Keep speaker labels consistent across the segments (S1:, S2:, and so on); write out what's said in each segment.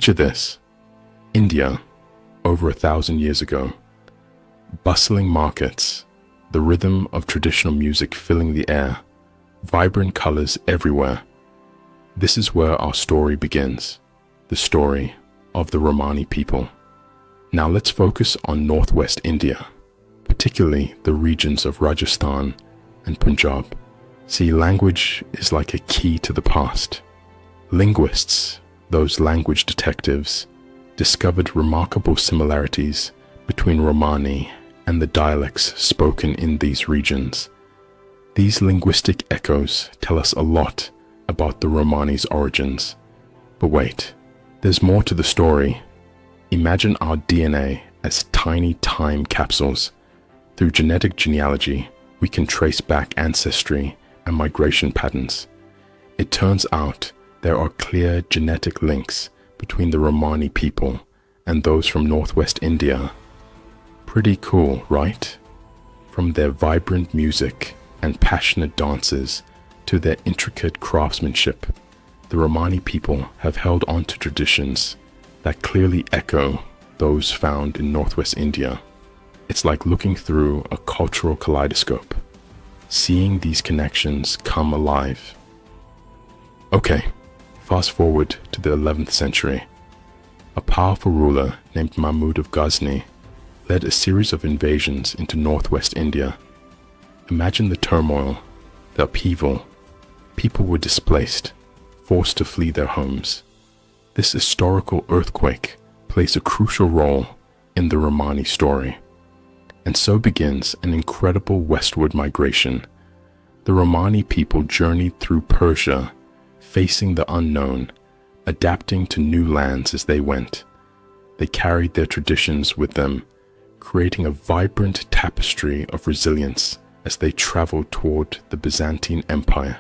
S1: Picture this: India, over 1,000 years ago. Bustling markets, the rhythm of traditional music filling the air, vibrant colors everywhere. This is where our story begins, the story of the Romani people. Now let's focus on northwest India, particularly the regions of Rajasthan and Punjab. See, language is like a key to the past. Linguists, those language detectives, discovered remarkable similarities between Romani and the dialects spoken in these regions. These linguistic echoes tell us a lot about the Romani's origins. But wait, there's more to the story. Imagine our DNA as tiny time capsules. Through genetic genealogy, we can trace back ancestry and migration patterns. It turns out there are clear genetic links between the Romani people and those from northwest India. Pretty cool, right? From their vibrant music and passionate dances to their intricate craftsmanship, the Romani people have held on to traditions that clearly echo those found in northwest India. It's like looking through a cultural kaleidoscope, seeing these connections come alive. Okay, fast forward to the 11th century. A powerful ruler named Mahmud of Ghazni led a series of invasions into northwest India. Imagine the turmoil, the upheaval. People were displaced, forced to flee their homes. This historical earthquake plays a crucial role in the Romani story. And so begins an incredible westward migration. The Romani people journeyed through Persia, facing the unknown, adapting to new lands as they went. They carried their traditions with them, creating a vibrant tapestry of resilience as they traveled toward the Byzantine Empire.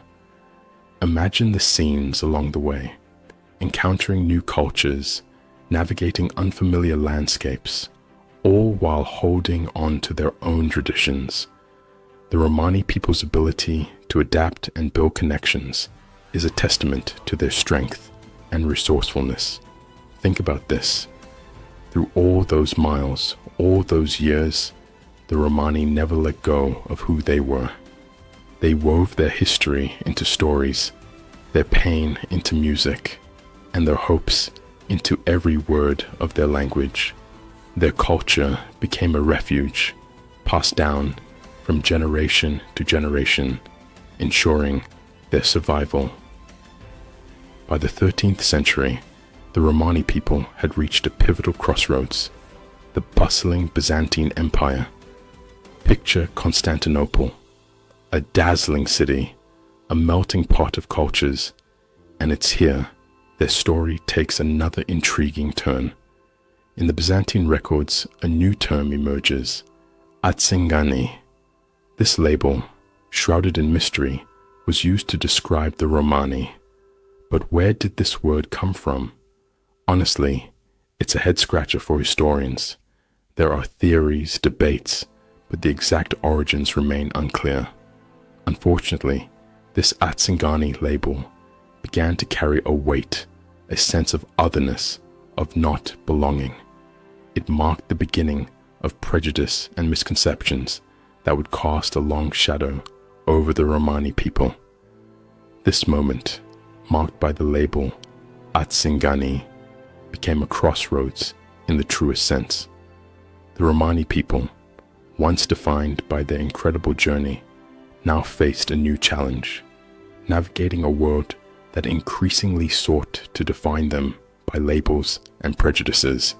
S1: Imagine the scenes along the way, encountering new cultures, navigating unfamiliar landscapes, all while holding on to their own traditions. The Romani people's ability to adapt and build connections is a testament to their strength and resourcefulness. Think about this. Through all those miles, all those years, the Romani never let go of who they were. They wove their history into stories, their pain into music, and their hopes into every word of their language. Their culture became a refuge, passed down from generation to generation, ensuring their survival. By the 13th century, the Romani people had reached a pivotal crossroads, the bustling Byzantine Empire. Picture Constantinople, a dazzling city, a melting pot of cultures, and it's here their story takes another intriguing turn. In the Byzantine records, a new term emerges, ancienthistory. This label, shrouded in mystery, was used to describe the Romani. But where did this word come from? Honestly, it's a head-scratcher for historians. There are theories, debates, but the exact origins remain unclear. Unfortunately, this ancienthistory label began to carry a weight, a sense of otherness, of not belonging. It marked the beginning of prejudice and misconceptions that would cast a long shadow over the Romani people. This moment, marked by the label ancienthistory, became a crossroads in the truest sense. The Romani people, once defined by their incredible journey, now faced a new challenge, navigating a world that increasingly sought to define them by labels and prejudices.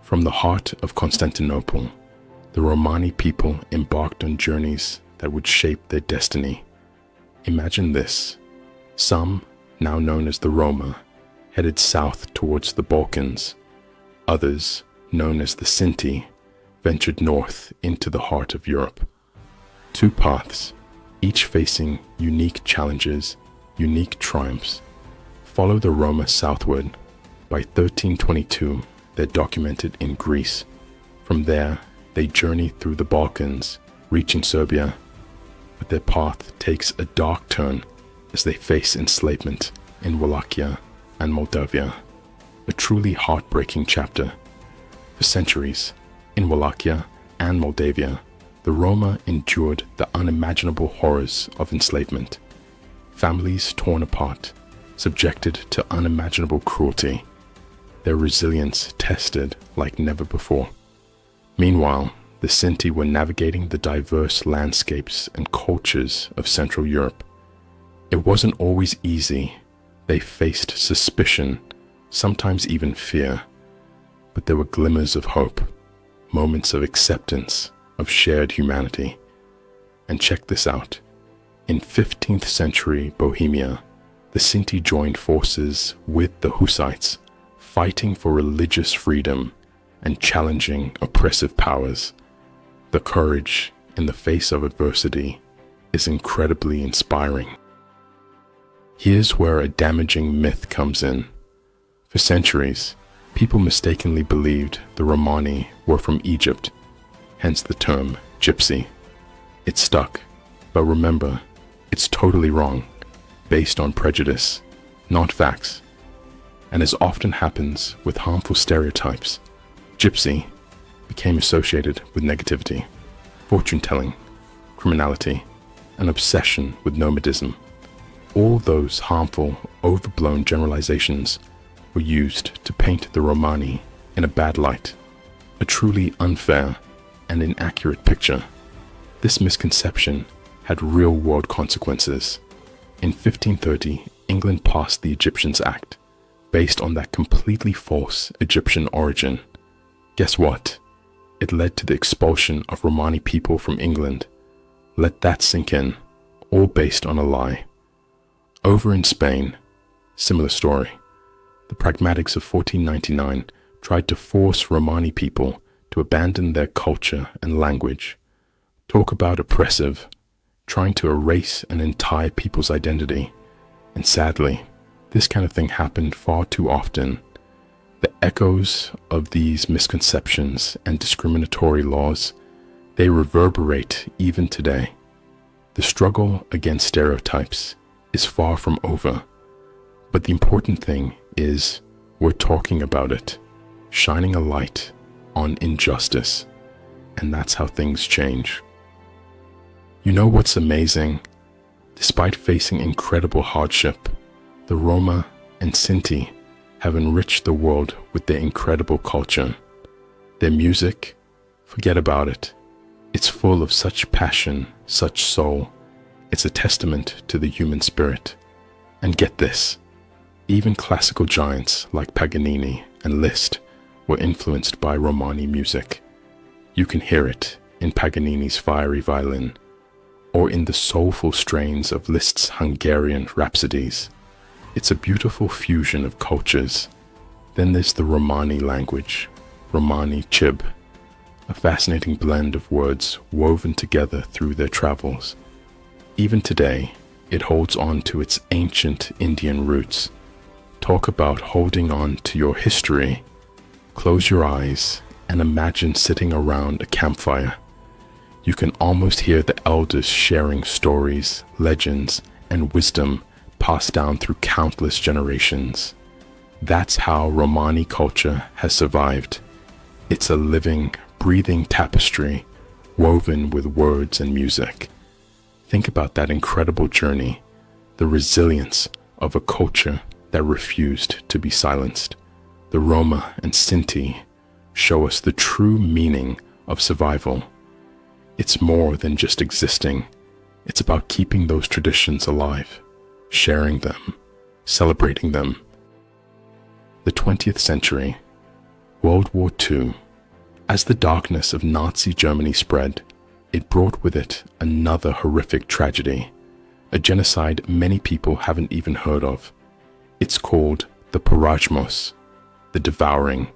S1: From the heart of Constantinople, the Romani people embarked on journeys that would shape their destiny. Imagine this: some, now known as the Roma, headed south towards the Balkans. Others, known as the Sinti, ventured north into the heart of Europe. Two paths, each facing unique challenges, unique triumphs. Follow the Roma southward. By 1322, they're documented in Greece. From there, they journey through the Balkans, reaching Serbia. But their path takes a dark turn as they face enslavement in Wallachia and Moldavia. a truly heartbreaking chapter. For centuries, in Wallachia and Moldavia, the Roma endured the unimaginable horrors of enslavement. Families torn apart, subjected to unimaginable cruelty, their resilience tested like never before. Meanwhile, the Sinti were navigating the diverse landscapes and cultures of Central Europe. It wasn't always easy. They faced suspicion, sometimes even fear, but there were glimmers of hope, moments of acceptance, of shared humanity. And check this out. In 15th century Bohemia, the Sinti joined forces with the Hussites, fighting for religious freedom and challenging oppressive powers. The courage in the face of adversity is incredibly inspiring. Here's where a damaging myth comes in. For centuries, people mistakenly believed the Romani were from Egypt, hence the term gypsy. It stuck, but remember, it's totally wrong, based on prejudice, not facts. And as often happens with harmful stereotypes, gypsy became associated with negativity, fortune-telling, criminality, an obsession with nomadism. All those harmful, overblown generalizations were used to paint the Romani in a bad light, a truly unfair and inaccurate picture. This misconception had real-world consequences. In 1530, England passed the Egyptians Act, based on that completely false Egyptian origin. Guess what? It led to the expulsion of Romani people from England. Let that sink in, all based on a lie. Over in Spain, similar story. The pragmatics of 1499 tried to force Romani people to abandon their culture and language. Talk about oppressive, trying to erase an entire people's identity. And sadly, this kind of thing happened far too often. The echoes of these misconceptions and discriminatory laws, they reverberate even today. The struggle against stereotypes is far from over, but the important thing is we're talking about it, shining a light on injustice, and that's how things change. You know what's amazing? Despite facing incredible hardship, the Roma and Sinti have enriched the world with their incredible culture. Their music, forget about it. It's full of such passion, such soul. It's a testament to the human spirit. And get this, even classical giants like Paganini and Liszt were influenced by Romani music. You can hear it in Paganini's fiery violin, or in the soulful strains of Liszt's Hungarian rhapsodies. It's a beautiful fusion of cultures. Then there's the Romani language, Romani Chib, a fascinating blend of words woven together through their travels. Even today, it holds on to its ancient Indian roots. Talk about holding on to your history. Close your eyes and imagine sitting around a campfire. You can almost hear the elders sharing stories, legends, and wisdom passed down through countless generations. That's how Romani culture has survived. It's a living, breathing tapestry woven with words and music. Think about that incredible journey, the resilience of a culture that refused to be silenced. The Roma and Sinti show us the true meaning of survival. It's more than just existing. It's about keeping those traditions alive, sharing them, celebrating them. The 20th century, World War II. As the darkness of Nazi Germany spread, it brought with it another horrific tragedy, a genocide many people haven't even heard of. It's called the Porajmos, the Devouring,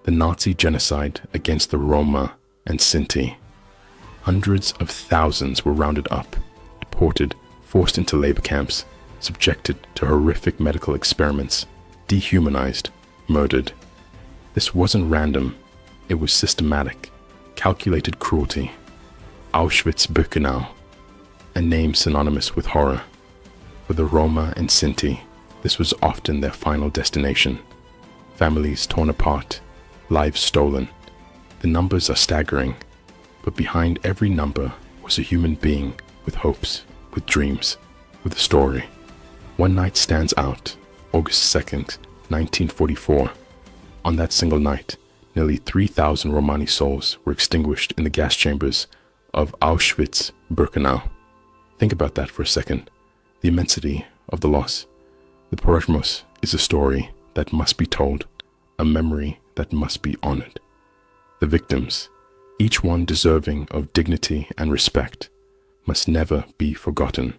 S1: the Nazi genocide against the Roma and Sinti. Hundreds of thousands were rounded up, deported, forced into labor camps, subjected to horrific medical experiments, dehumanized, murdered. This wasn't random, it was systematic, calculated cruelty. Auschwitz-Birkenau, a name synonymous with horror. For the Roma and Sinti, this was often their final destination. families torn apart, lives stolen. The numbers are staggering, but behind every number was a human being with hopes, with dreams, with a story. One night stands out, August 2nd, 1944. On that single night, nearly 3,000 Romani souls were extinguished in the gas chambers of Auschwitz-Birkenau. Think about that for a second, the immensity of the loss. The Porajmos is a story that must be told, a memory that must be honored. The victims, each one deserving of dignity and respect, must never be forgotten.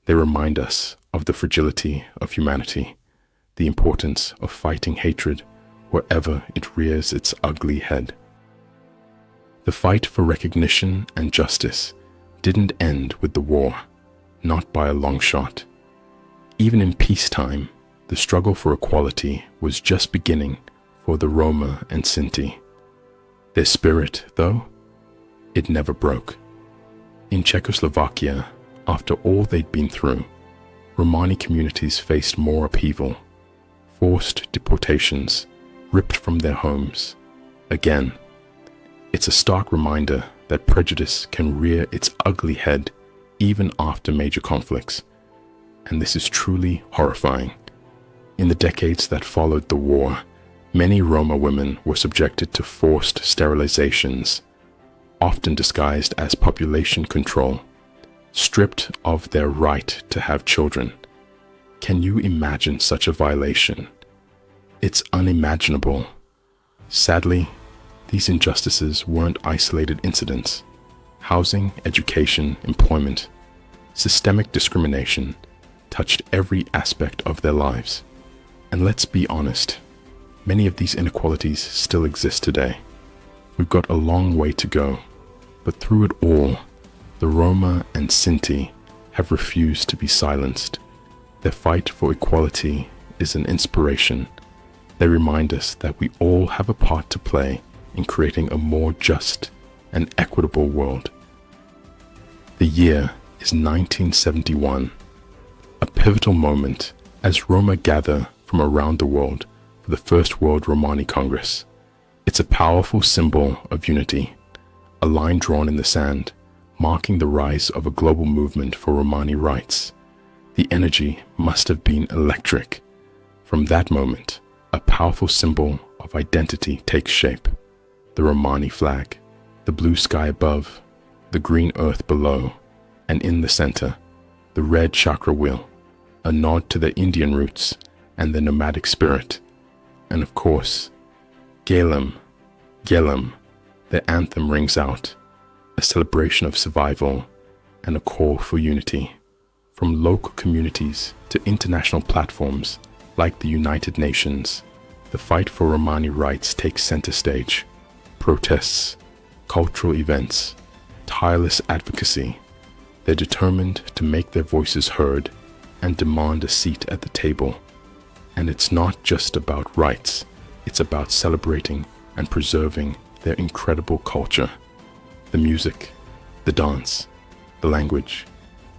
S1: They remind us of the fragility of humanity, the importance of fighting hatred wherever it rears its ugly head. The fight for recognition and justice didn't end with the war, not by a long shot. Even in peacetime, the struggle for equality was just beginning for the Roma and Sinti. Their spirit, though, it never broke. In Czechoslovakia, after all they'd been through, Romani communities faced more upheaval, forced deportations, ripped from their homes. Again, it's a stark reminder that prejudice can rear its ugly head even after major conflicts, and this is truly horrifying. In the decades that followed the war, many Roma women were subjected to forced sterilizations, often disguised as population control, stripped of their right to have children. Can you imagine such a violation? It's unimaginable. Sadly, these injustices weren't isolated incidents. Housing, education, employment, systemic discrimination touched every aspect of their lives. And let's be honest, many of these inequalities still exist today. We've got a long way to go, but through it all, the Roma and Sinti have refused to be silenced. Their fight for equality is an inspiration. They remind us that we all have a part to play in creating a more just and equitable world. The year is 1971, a pivotal moment as Roma gather from around the world for the First World Romani Congress. It's a powerful symbol of unity, a line drawn in the sand, marking the rise of a global movement for Romani rights. The energy must have been electric. From that moment, a powerful symbol of identity takes shape. The Romani flag, the blue sky above, the green earth below, and in the center, the red chakra wheel, a nod to their Indian roots and their nomadic spirit. And of course, Gelem, their anthem rings out, a celebration of survival and a call for unity. From local communities to international platforms like the United Nations, the fight for Romani rights takes center stage. Protests, cultural events, tireless advocacy. They're determined to make their voices heard and demand a seat at the table. And it's not just about rights, it's about celebrating and preserving their incredible culture. The music, the dance, the language,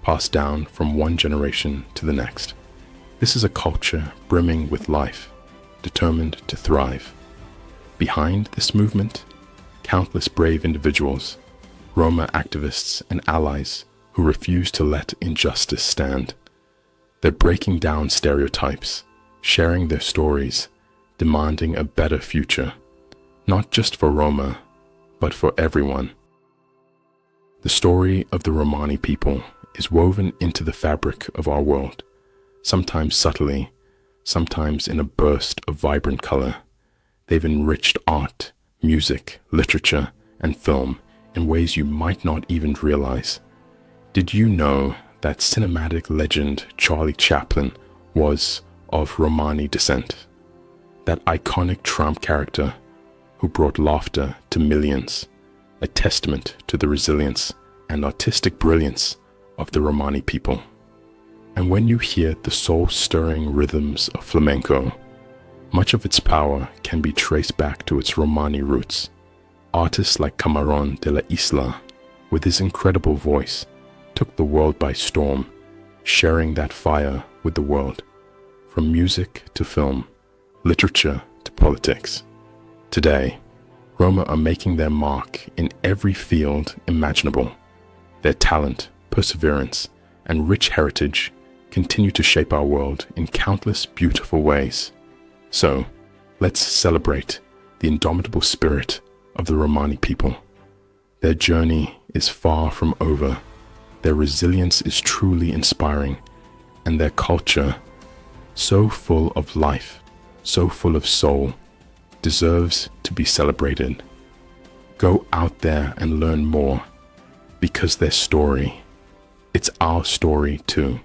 S1: passed down from one generation to the next. This is a culture brimming with life, determined to thrive. Behind this movement, countless brave individuals, Roma activists and allies who refuse to let injustice stand. They're breaking down stereotypes, sharing their stories, demanding a better future, not just for Roma, but for everyone. The story of the Romani people is woven into the fabric of our world, sometimes subtly, sometimes in a burst of vibrant color. They've enriched art, music, literature, and film in ways you might not even realize. Did you know that cinematic legend Charlie Chaplin was of Romani descent? That iconic Trump character who brought laughter to millions, a testament to the resilience and artistic brilliance of the Romani people. And when you hear the soul-stirring rhythms of flamenco, much of its power can be traced back to its Romani roots. Artists like Camarón de la Isla, with his incredible voice, took the world by storm, sharing that fire with the world. From music to film, literature to politics. Today, Roma are making their mark in every field imaginable. Their talent, perseverance, and rich heritage continue to shape our world in countless beautiful ways. So, let's celebrate the indomitable spirit of the Romani people. Their journey is far from over. Their resilience is truly inspiring, and their culture, so full of life, so full of soul, deserves to be celebrated. Go out there and learn more, because their story, it's our story too.